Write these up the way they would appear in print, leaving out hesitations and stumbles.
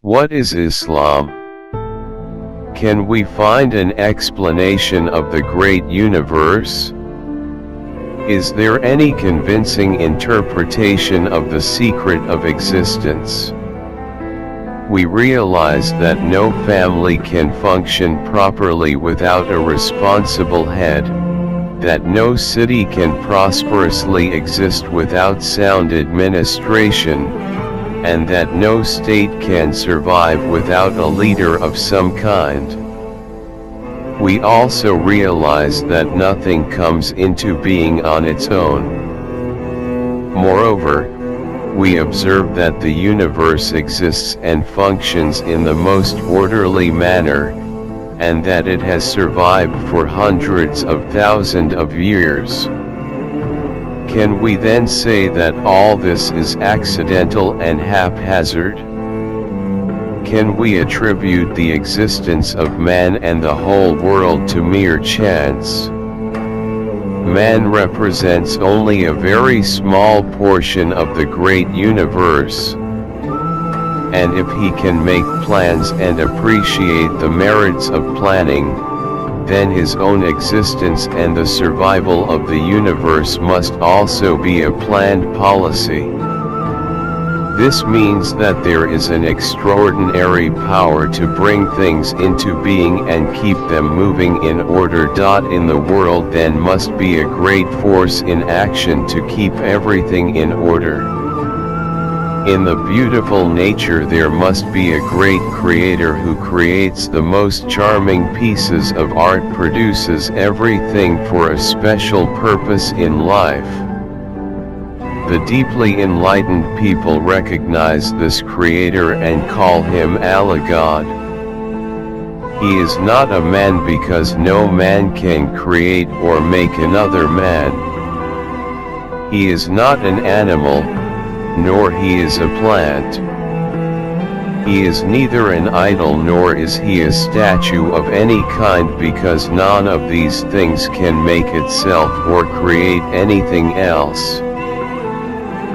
What is Islam? Can we find an explanation of the great universe? Is there any convincing interpretation of the secret of existence? We realize that no family can function properly without a responsible head, that no city can prosperously exist without sound administration, and that no state can survive without a leader of some kind. We also realize that nothing comes into being on its own. Moreover, we observe that the universe exists and functions in the most orderly manner, and that it has survived for hundreds of thousands of years. Can we then say that all this is accidental and haphazard? Can we attribute the existence of man and the whole world to mere chance? Man represents only a very small portion of the great universe, and if he can make plans and appreciate the merits of planning, then his own existence and the survival of the universe must also be a planned policy. This means that there is an extraordinary power to bring things into being and keep them moving in order. In the world then must be a great force in action to keep everything in order. In the beautiful nature there must be a great creator who creates the most charming pieces of art, produces everything for a special purpose in life. The deeply enlightened people recognize this creator and call him Allah God. He is not a man because no man can create or make another man. He is not an animal, nor he is a plant. He is neither an idol nor is he a statue of any kind, because none of these things can make itself or create anything else.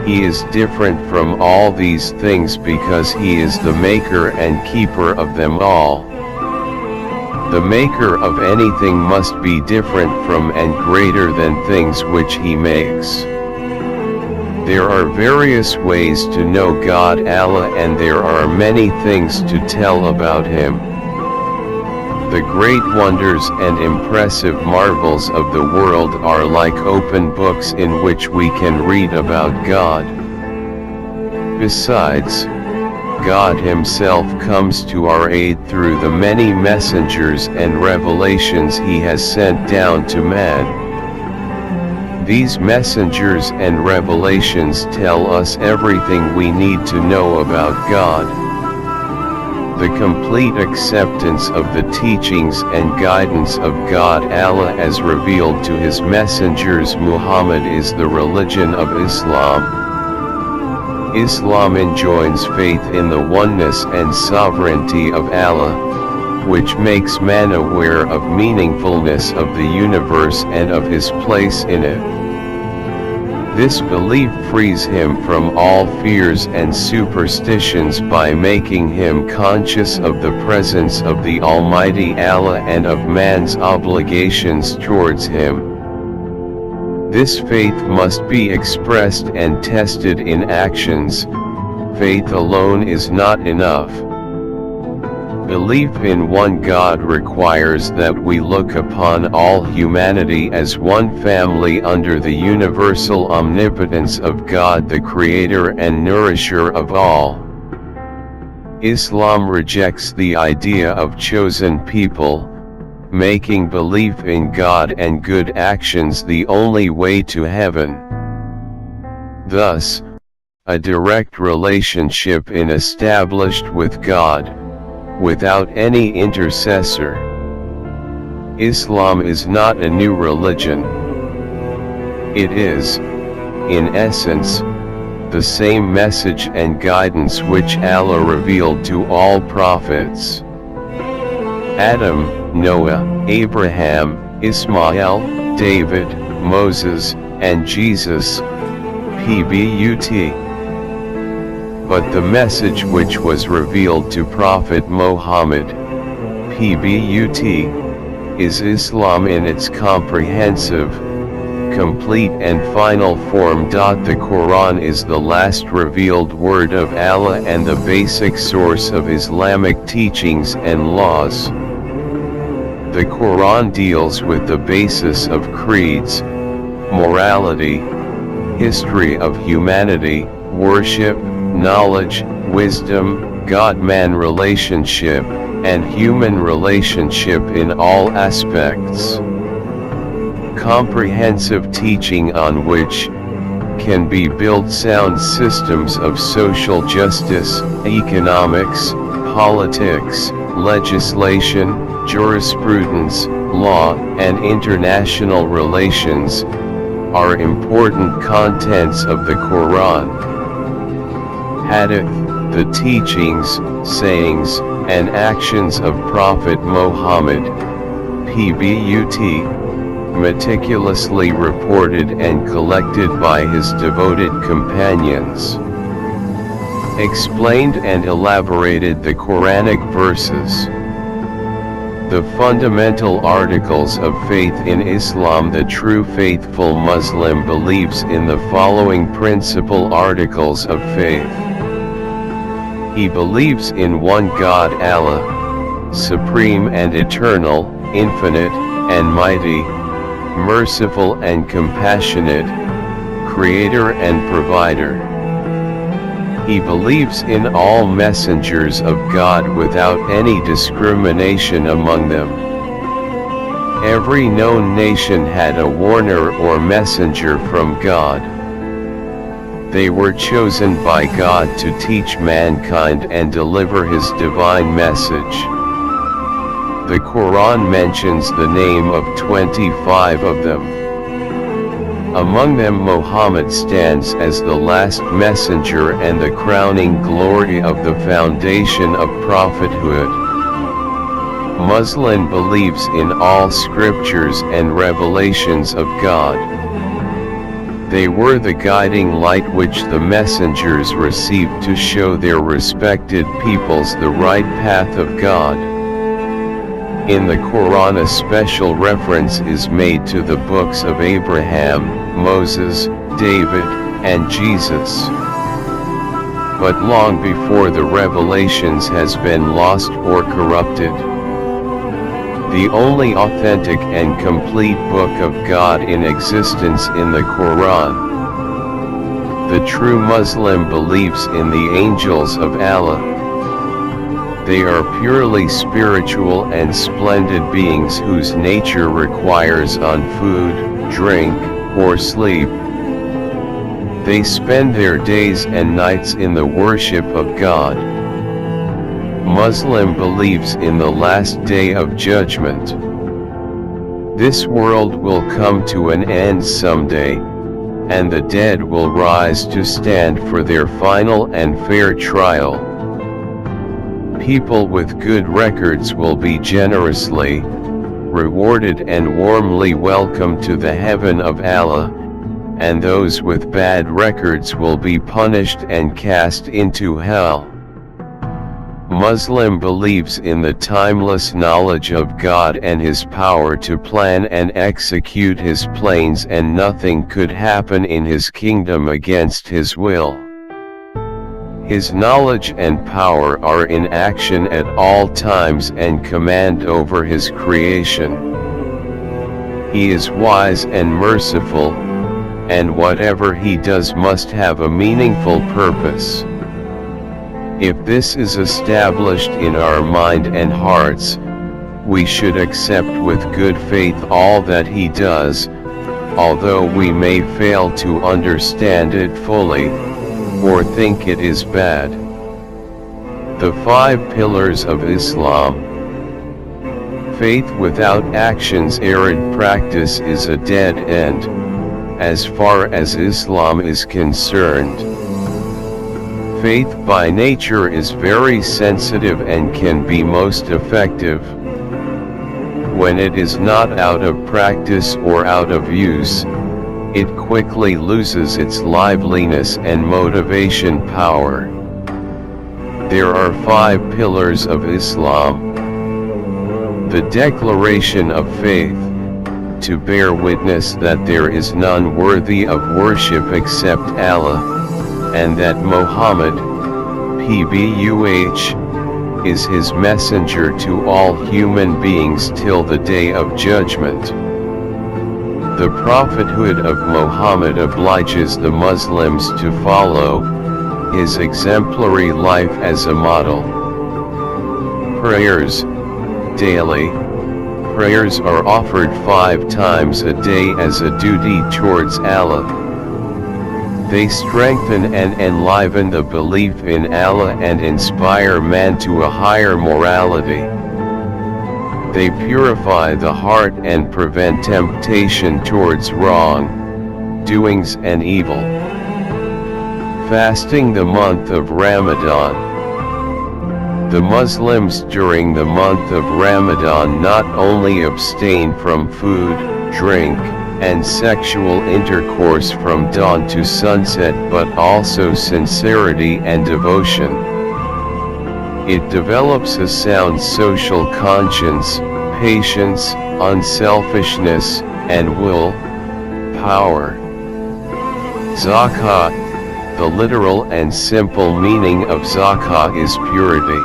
He is different from all these things because he is the maker and keeper of them all. The maker of anything must be different from and greater than things which he makes. There are various ways to know God Allah, and there are many things to tell about him. The great wonders and impressive marvels of the world are like open books in which we can read about God. Besides, God himself comes to our aid through the many messengers and revelations he has sent down to man. These messengers and revelations tell us everything we need to know about God. The complete acceptance of the teachings and guidance of God Allah as revealed to his messengers Muhammad is the religion of Islam. Islam enjoins faith in the oneness and sovereignty of Allah, which makes man aware of meaningfulness of the universe and of his place in it. This belief frees him from all fears and superstitions by making him conscious of the presence of the Almighty Allah and of man's obligations towards him. This faith must be expressed and tested in actions. Faith alone is not enough. Belief in one God requires that we look upon all humanity as one family under the universal omnipotence of God, the Creator and Nourisher of all. Islam rejects the idea of chosen people, making belief in God and good actions the only way to heaven. Thus, a direct relationship is established with God, without any intercessor. Islam is not a new religion. It is, in essence, the same message and guidance which Allah revealed to all prophets. Adam, Noah, Abraham, Ismail, David, Moses, and Jesus, Pbut. but the message which was revealed to Prophet Muhammad, PBUT, is Islam in its comprehensive, complete and final form. The Quran is the last revealed word of Allah and the basic source of Islamic teachings and laws. The Quran deals with the basis of creeds, morality, history of humanity, worship, knowledge, wisdom, God-man relationship, and human relationship in all aspects. Comprehensive teaching on which can be built sound systems of social justice, economics, politics, legislation, jurisprudence, law, and international relations, are important contents of the Quran. Hadith, the teachings, sayings, and actions of Prophet Muhammad, PBUT, meticulously reported and collected by his devoted companions. Explained and elaborated the Quranic verses. The fundamental articles of faith in Islam. The true faithful Muslim believes in the following principal articles of faith. He believes in one God Allah, supreme and eternal, infinite and mighty, merciful and compassionate, creator and provider. He believes in all messengers of God without any discrimination among them. Every known nation had a warner or messenger from God. They were chosen by God to teach mankind and deliver His divine message. The Quran mentions the name of 25 of them. Among them Muhammad stands as the last messenger and the crowning glory of the foundation of prophethood. Muslim believes in all scriptures and revelations of God. They were the guiding light which the messengers received to show their respected peoples the right path of God. In the Quran a special reference is made to the books of Abraham, Moses, David, and Jesus. But long before the revelations has been lost or corrupted. The only authentic and complete book of God in existence in the Quran. The true Muslim believes in the angels of Allah. They are purely spiritual and splendid beings whose nature requires on food, drink, or sleep. They spend their days and nights in the worship of God. Muslim believes in the last day of judgment. This world will come to an end someday, and the dead will rise to stand for their final and fair trial. People with good records will be generously rewarded and warmly welcomed to the heaven of Allah, and those with bad records will be punished and cast into hell. Muslim believes in the timeless knowledge of God and His power to plan and execute His plans, and nothing could happen in His kingdom against His will. His knowledge and power are in action at all times and command over His creation. He is wise and merciful, and whatever He does must have a meaningful purpose. If this is established in our mind and hearts, we should accept with good faith all that He does, although we may fail to understand it fully, or think it is bad. The 5 pillars of Islam. Faith without actions, arid practice, is a dead end, as far as Islam is concerned. Faith by nature is very sensitive and can be most effective. When it is not out of practice or out of use, it quickly loses its liveliness and motivation power. There are 5 pillars of Islam. The declaration of faith, to bear witness that there is none worthy of worship except Allah, and that Muhammad, PBUH, is his messenger to all human beings till the day of judgment. The prophethood of Muhammad obliges the Muslims to follow his exemplary life as a model. Prayers, daily. Prayers are offered 5 times a day as a duty towards Allah. They strengthen and enliven the belief in Allah and inspire man to a higher morality. They purify the heart and prevent temptation towards wrong doings and evil. Fasting the month of Ramadan. The Muslims during the month of Ramadan not only abstain from food, drink, and sexual intercourse from dawn to sunset but also sincerity and devotion. It develops a sound social conscience, patience, unselfishness, and will power. Zakah. The literal and simple meaning of zakah is purity.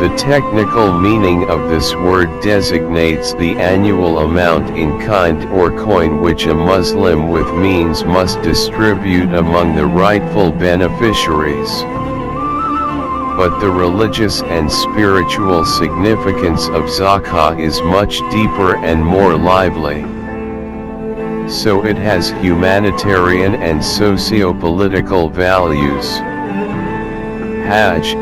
The technical meaning of this word designates the annual amount in kind or coin which a Muslim with means must distribute among the rightful beneficiaries. But the religious and spiritual significance of zakah is much deeper and more lively. So it has humanitarian and socio-political values. Hajj,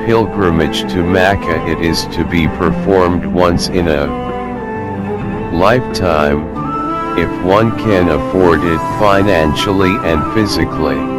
pilgrimage to Mecca. It is to be performed once in a lifetime, if one can afford it financially and physically.